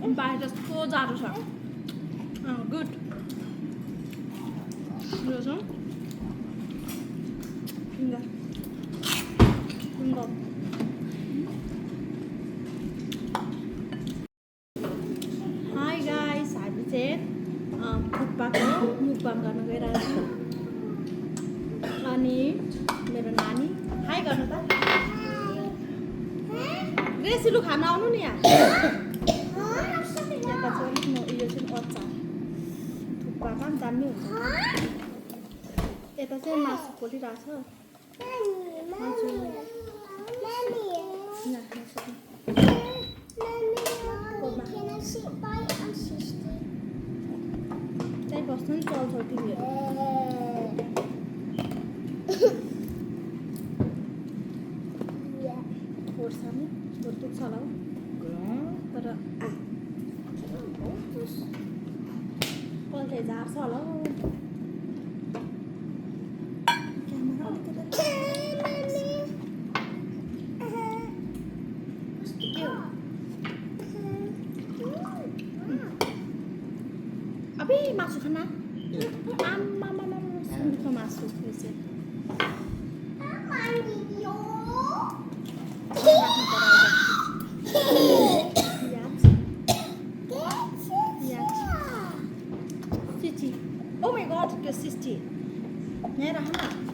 बाहिर कस्तो जाडो छ गुड हाई गाइस हामी चाहिँ थुक्पाको मुकबाङ गर्न गइरहेको छौँ अनि मेरो नानी हाई गर्नु त रेसिलु खान आउनु नि यहाँ यता चाहिँ यो चाहिँ अचार थुक्पामा पनि दामी हुन्छ यता चाहिँ मासु पोलिरहेको छ त्यही बस्नु नि चल्छ तिमीहरू खोर्सानी दुख्छ होला हो तर कहिले झार्छ होला हौ क्यामेरा अलिकति अबे मासु खाना आम्मा सुँगुरको मासु यो चाहिँ Oh my god, your sister. यहाँ रह ना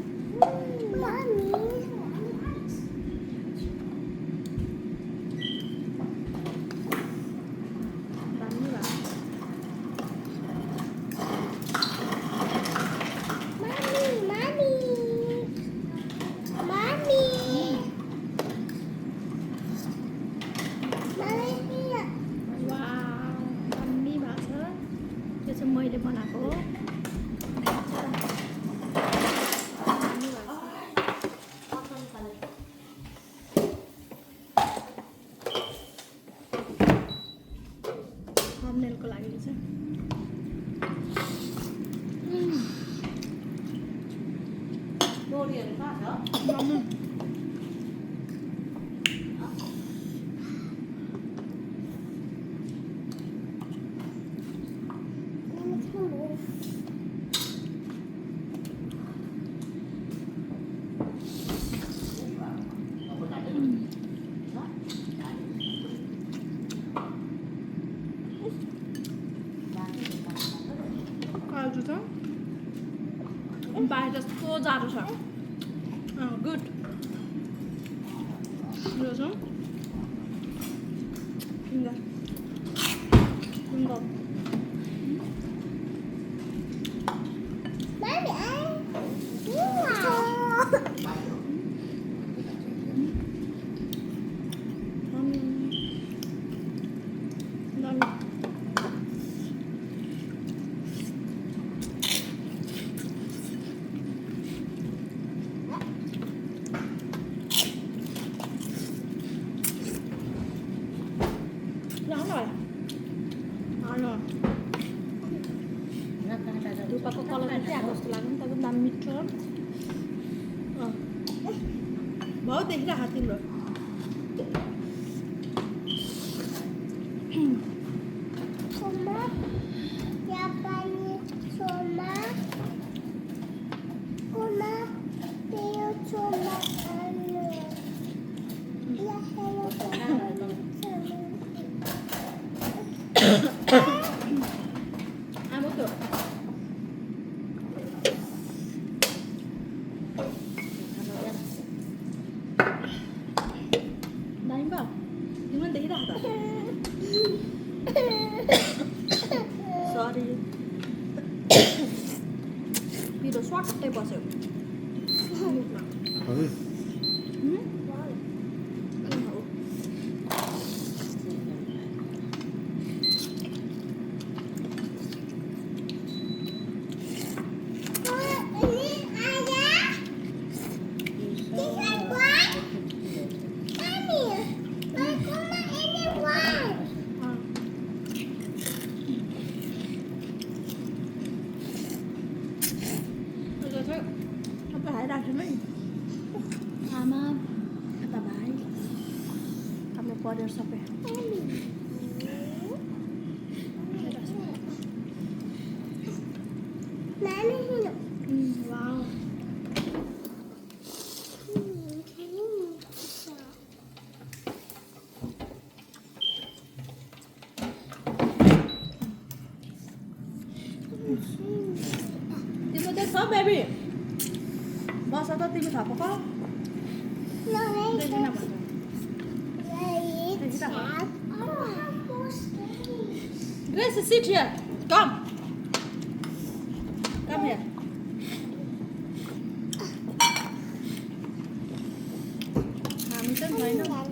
मैले बनाएको हो थम्बनेलको लागि चाहिँ बोडीहरु कहाँ छ बाहिर कस्तो जाडो छ गुड थुक्पाको कलर चाहिँ आएको जस्तो लाग्यो नि तपाईँको दाम मिठो बहुत देखिरहेको तिम्रो सरी पिरो स्वाट्टै बस्यो आमा यता भाइ हाम्रो परिवार सबै तिम्रो देख्छौ बेबी बस त तिमी थपको देखिन भन्छ Grace, sit here. Come. Come here. हामी त छैन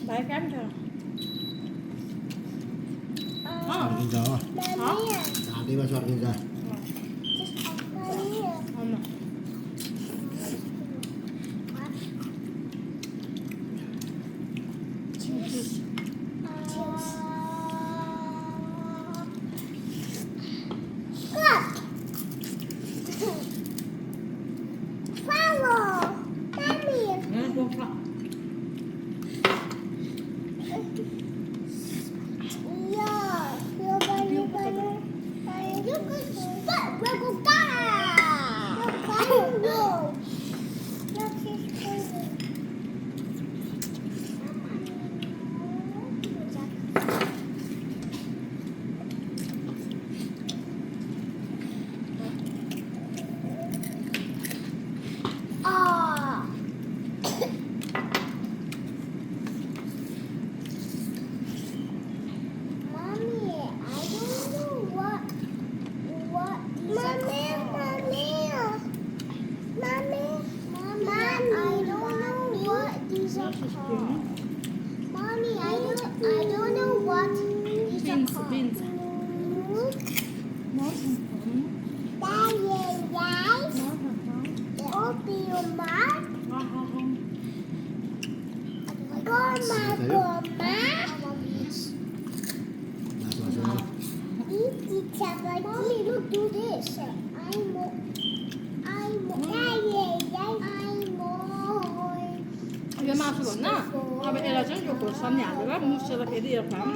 भाइ केम छ सर्किन्छ हो घाँटीमा सर्किन्छ Beans. Mommy, look, do this. यो मासु भन्न अब यसलाई चाहिँ यो खोर्सानी हालेर मुसेर फेरि यो खाम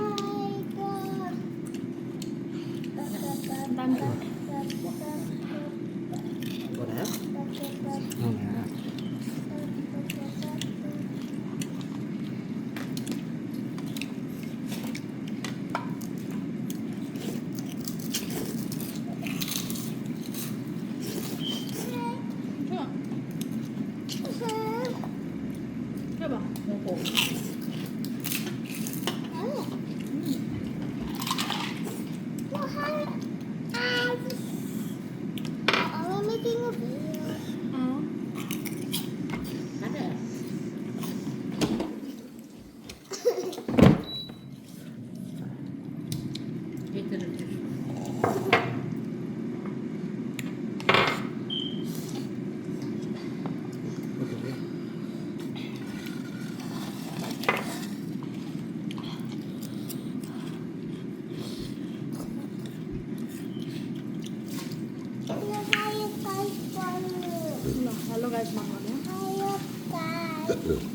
Hello guys, mamanya. Hello guys.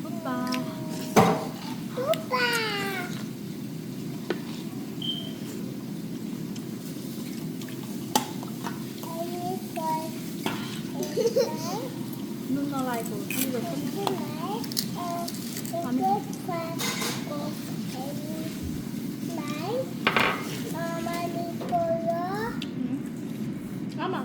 Thukpa. Thukpa. Nun nalaiko. Ini Mama.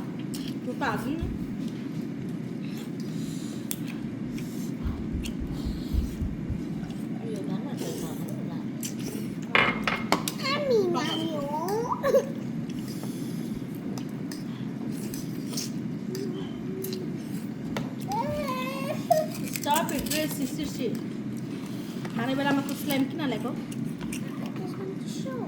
खुसी खाने बेलामा त स्लाइम किन ल्याएको Just want to show.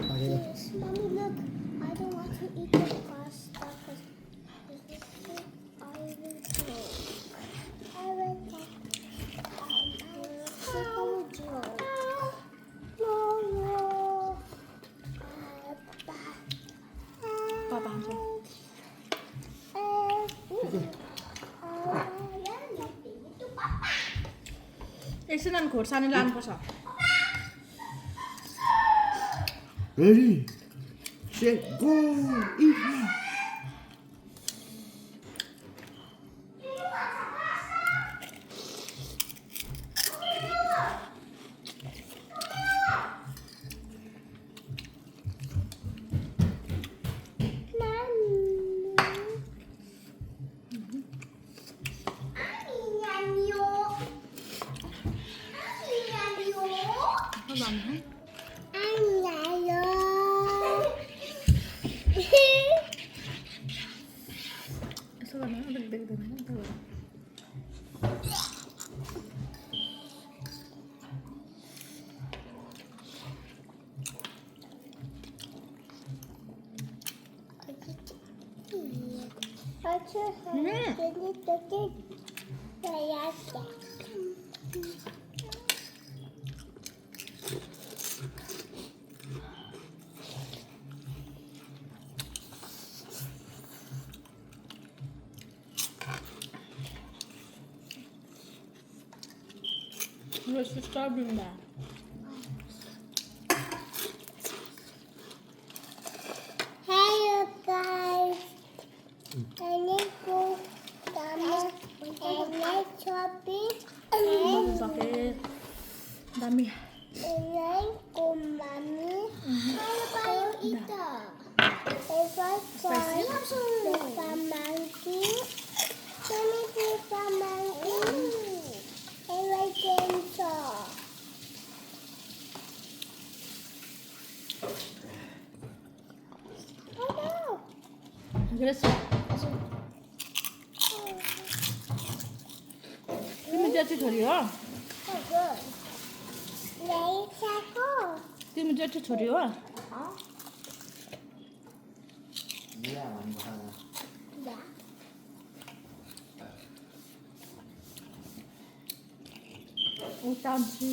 Mamiya. Mommy, look. I don't want to eat the pasta because I will joke. I will joke. No, no. पापा हुन्छ एकछिन खोर्सानी लानुपर्छ Ready, set, go, eat now. यसो गर्नु अलिक देख्दैन नि त Let's just start doing that. Hello guys. I need to go down and like shopping and Sakit. Dami. like go mommy. How about you eat that? If I find the monkey, can I eat the monkey? And I can saw. Oh no. Grace. तिमी जेठी छोरी हो Oh good. Let's go. तिमी जेठी छोरी हो Yeah. ऊ चान्छु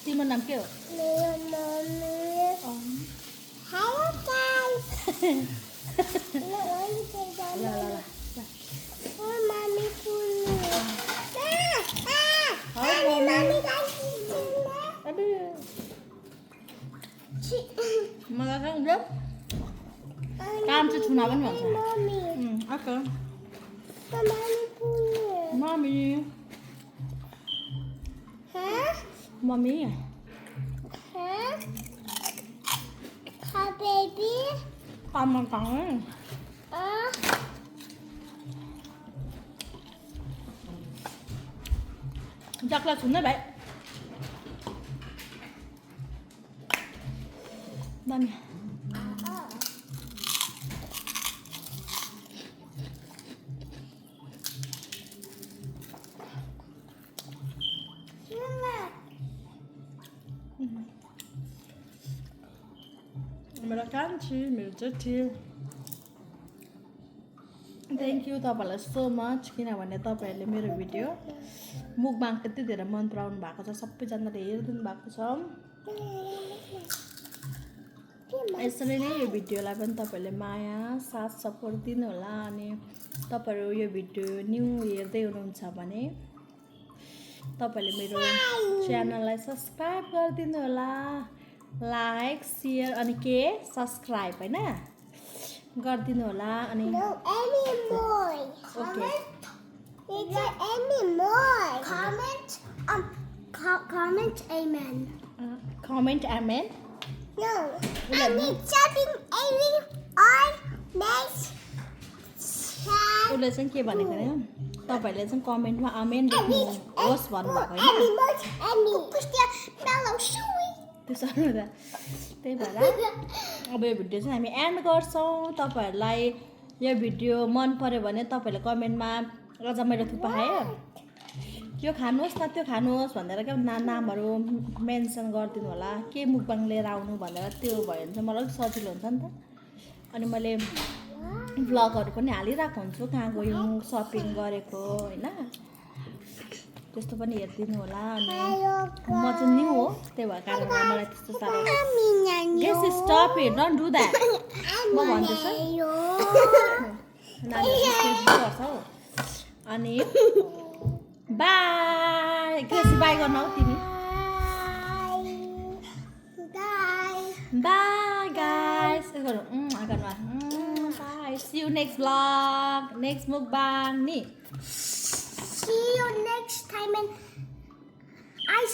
तिम्रो नाम के हो मेरो mummy. Hello guys. Look, let me take that. ल ल ल Oh, mommy punya. Hi, Mommy Mommy. kasih sini. aduh मलाई चाहिँ हुन्छ काम चाहिँ छुना पनि भन्छ Mommy. Okay Mommy punya. Mummy Hah? Mummy Hah? Hi baby. काममा काम Ah. जक्ला छुन्दै भाइ दामी मेरो कान्छी मेरो जेठी थ्याङ्क यू तपाईँहरूलाई सो मच किनभने तपाईँहरूले मेरो भिडियो मुखबाङ यति धेरै मन पराउनु भएको छ सबैजनाले हेरिदिनु भएको छ यसरी नै यो भिडियोलाई पनि तपाईँहरूले माया साथ सपोर्ट दिनुहोला अनि तपाईँहरू यो भिडियो न्यू हेर्दै हुनुहुन्छ भने तपाईँहरूले मेरो च्यानललाई सब्सक्राइब गरिदिनु होला लाइक सेयर अनि के सब्सक्राइब हैन गरिदिनु होला अनि No, any more. Okay. Is there any more? Comment amen. Comment amen No, I need something amen on next chat. उसले चाहिँ के भनेको अरे तपाईँहरूले चाहिँ कमेन्टमा आमेन लेख्नुहोस् भन्नुभएको होइन त्यसो हुँदा त्यही भएर अब यो भिडियो चाहिँ हामी एन्ड गर्छौँ तपाईँहरूलाई यो भिडियो मन पर्यो भने तपाईँहरूले कमेन्टमा अझ मेरो थुक्पा खायो यो खानुहोस् न त्यो खानुहोस् भनेर क्या नामहरू मेन्सन गरिदिनु होला के मुकबाङ लिएर आउनु भनेर त्यो भयो भने चाहिँ मलाई अलिक सजिलो हुन्छ नि त अनि मैले भ्लगहरू पनि हालिरहेको हुन्छु कहाँ गयौँ सपिङ गरेको होइन त्यस्तो पनि हेरिदिनु होला अनि म चाहिँ न्यू हो त्यही भएको कारणले मलाई त्यस्तो साह्रो गेस स्टप इट डोन्ट डु द्याट म भन्दैछु नानीहरू गर्छ हौ अनि बाई ग्रेसी बाई गर्न हौ तिमी bye guys bye see you next vlog next mukbang नि See you next time and I